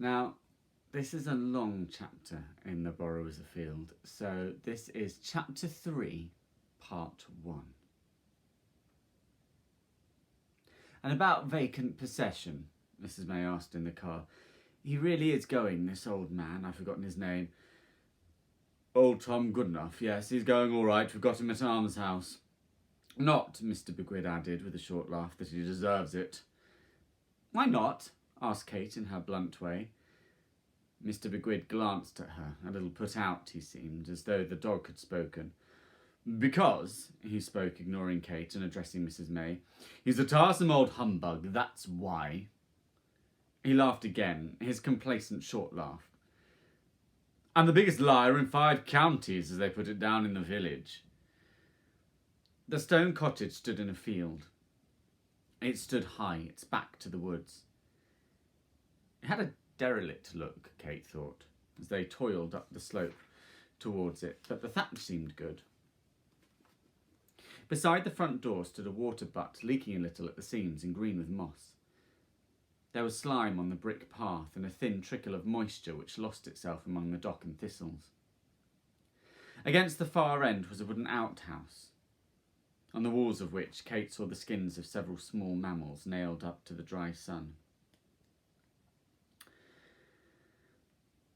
Now, this is a long chapter in the Borrowers Afield, so this is chapter 3, part 1. And about vacant possession, Mrs. May asked in the car. He really is going, this old man. I've forgotten his name. Old Tom Goodenough. Yes, he's going all right. We've got him at Almshouse. Not, Mr. Bigwig added with a short laugh, that he deserves it. Why not? Asked Kate in her blunt way. Mr. Bigwig glanced at her, a little put out, he seemed, as though the dog had spoken. Because, he spoke, ignoring Kate and addressing Mrs. May, he's a tiresome old humbug, that's why. He laughed again, his complacent short laugh. And the biggest liar in 5 counties, as they put it down in the village. The stone cottage stood in a field. It stood high, its back to the woods. It had a derelict look, Kate thought, as they toiled up the slope towards it, but the thatch seemed good. Beside the front door stood a water butt, leaking a little at the seams and green with moss. There was slime on the brick path and a thin trickle of moisture which lost itself among the dock and thistles. Against the far end was a wooden outhouse, on the walls of which Kate saw the skins of several small mammals nailed up to the dry sun.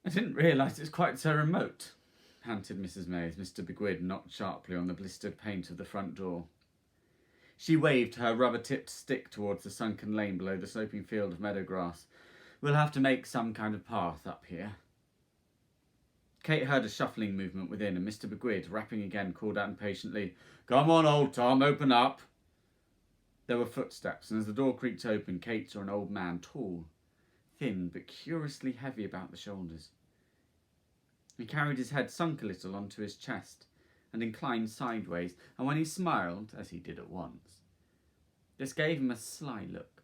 I didn't realise it was quite so remote, panted Mrs. May as Mr. Bigwig knocked sharply on the blistered paint of the front door. She waved her rubber-tipped stick towards the sunken lane below the sloping field of meadow grass. We'll have to make some kind of path up here. Kate heard a shuffling movement within, and Mr. Bigwig, rapping again, called out impatiently, "Come on, old Tom, open up." There were footsteps, and as the door creaked open, Kate saw an old man, tall, thin, but curiously heavy about the shoulders. He carried his head sunk a little onto his chest and inclined sideways, and when he smiled, as he did at once, this gave him a sly look.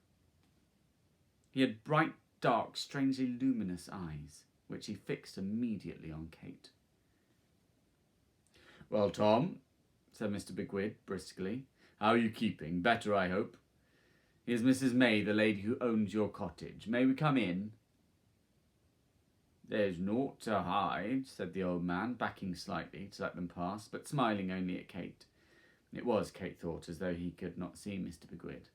He had bright, dark, strangely luminous eyes, which he fixed immediately on Kate. "Well, Tom," said Mr. Bigwig briskly, "how are you keeping? Better, I hope. Here's Mrs. May, the lady who owns your cottage. May we come in?" "There's naught to hide," said the old man, backing slightly to let them pass, but smiling only at Kate. It was, Kate thought, as though he could not see Mr. Bigwig.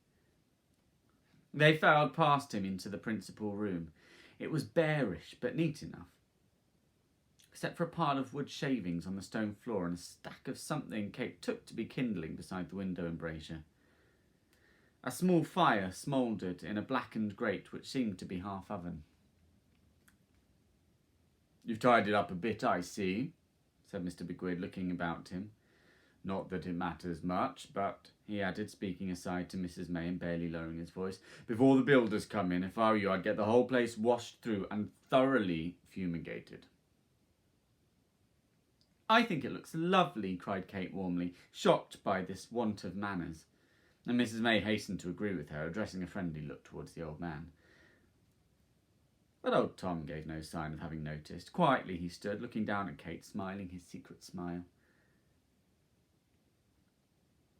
They filed past him into the principal room. It was bearish, but neat enough, except for a pile of wood shavings on the stone floor and a stack of something Kate took to be kindling beside the window embrasure. A small fire smouldered in a blackened grate which seemed to be half oven. "You've tidied up a bit, I see," said Mr. Bigwig, looking about him. "Not that it matters much, but," he added, speaking aside to Mrs. May and barely lowering his voice, "before the builders come in, if I were you, I'd get the whole place washed through and thoroughly fumigated." "I think it looks lovely," cried Kate warmly, shocked by this want of manners, and Mrs. May hastened to agree with her, addressing a friendly look towards the old man. But old Tom gave no sign of having noticed. Quietly he stood, looking down at Kate, smiling his secret smile.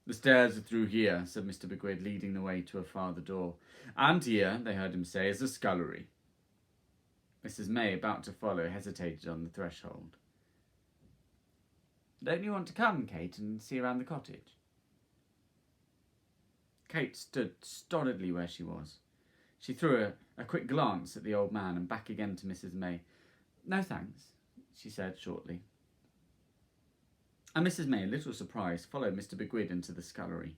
"The stairs are through here," said Mr. Bigwig, leading the way to a farther door. "And here," they heard him say, "is the scullery." Mrs. May, about to follow, hesitated on the threshold. "Don't you want to come, Kate, and see around the cottage?" Kate stood stolidly where she was. She threw a quick glance at the old man and back again to Mrs. May. "No, thanks," she said shortly. And Mrs. May, a little surprised, followed Mr. Bigwig into the scullery.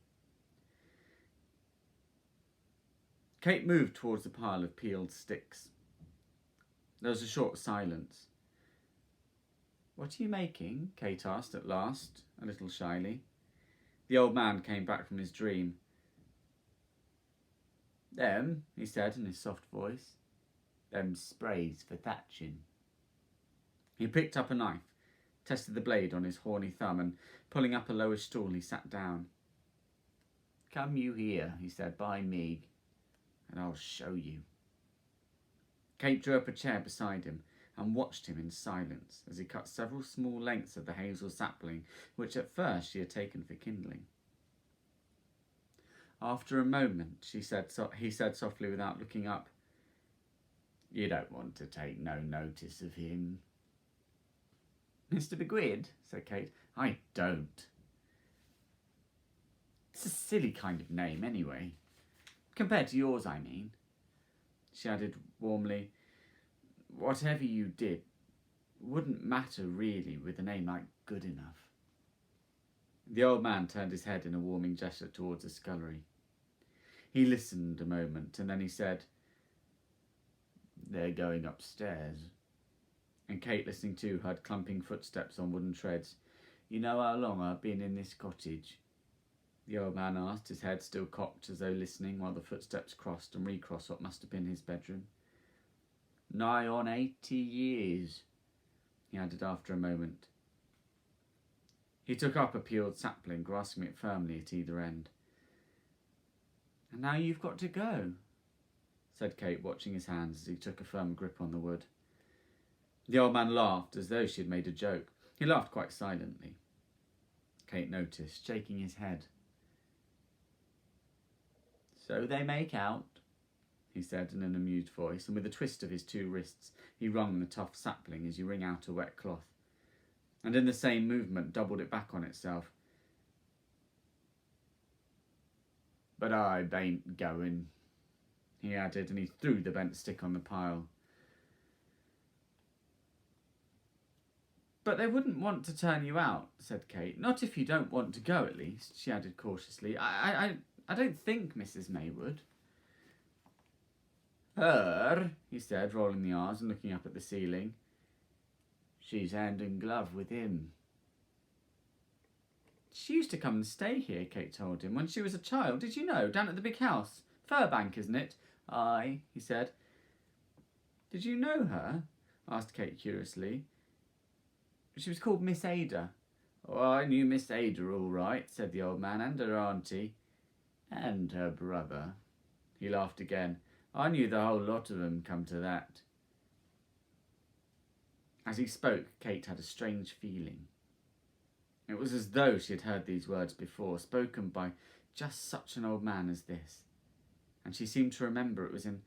Kate moved towards the pile of peeled sticks. There was a short silence. "What are you making?" Kate asked at last, a little shyly. The old man came back from his dream. "Them," he said in his soft voice, "them sprays for thatching." He picked up a knife, tested the blade on his horny thumb, and pulling up a lowish stool, he sat down. "Come you here," he said, "by me, and I'll show you." Kate drew up a chair beside him and watched him in silence as he cut several small lengths of the hazel sapling, which at first she had taken for kindling. After a moment, he said softly without looking up, You don't want to take no notice of him. Mr. Bigwig, said Kate. I don't. It's a silly kind of name, anyway. Compared to yours, I mean. She added warmly, whatever you did wouldn't matter really with a name like Goodenough. The old man turned his head in a warming gesture towards the scullery. He listened a moment, and then he said, they're going upstairs. And Kate, listening too, heard clumping footsteps on wooden treads. You know how long I've been in this cottage? The old man asked, his head still cocked as though listening while the footsteps crossed and recrossed what must have been his bedroom. Nigh on 80 years, he added after a moment. He took up a peeled sapling, grasping it firmly at either end. And now you've got to go, said Kate, watching his hands as he took a firm grip on the wood. The old man laughed as though she had made a joke. He laughed quite silently. Kate noticed, shaking his head. So they make out, he said in an amused voice, and with a twist of his two wrists he wrung the tough sapling as you wring out a wet cloth, and in the same movement doubled it back on itself. But I bain't going, he added, and he threw the bent stick on the pile. But they wouldn't want to turn you out, said Kate. Not if you don't want to go, at least, she added cautiously. I don't think Mrs. May would. Her, he said, rolling the R's and looking up at the ceiling. She's hand and glove with him. She used to come and stay here, Kate told him, when she was a child. Did you know? Down at the big house. Furbank, isn't it? Aye, he said. Did you know her? Asked Kate curiously. She was called Miss Ada. Oh, I knew Miss Ada all right, said the old man, and her auntie. And her brother. He laughed again. I knew the whole lot of them, come to that. As he spoke, Kate had a strange feeling. It was as though she had heard these words before, spoken by just such an old man as this. And she seemed to remember it was in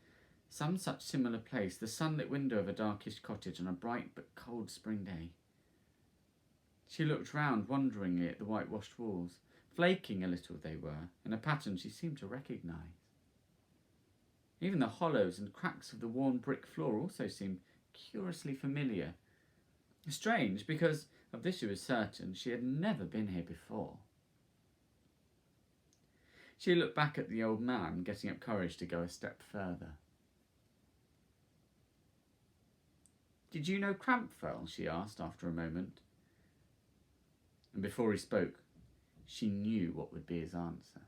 some such similar place, the sunlit window of a darkish cottage on a bright but cold spring day. She looked round wonderingly at the whitewashed walls. Flaking a little they were, in a pattern she seemed to recognise. Even the hollows and cracks of the worn brick floor also seemed curiously familiar. Strange, because of this she was certain she had never been here before. She looked back at the old man, getting up courage to go a step further. Did you know Crampfell? She asked after a moment. And before he spoke, she knew what would be his answer.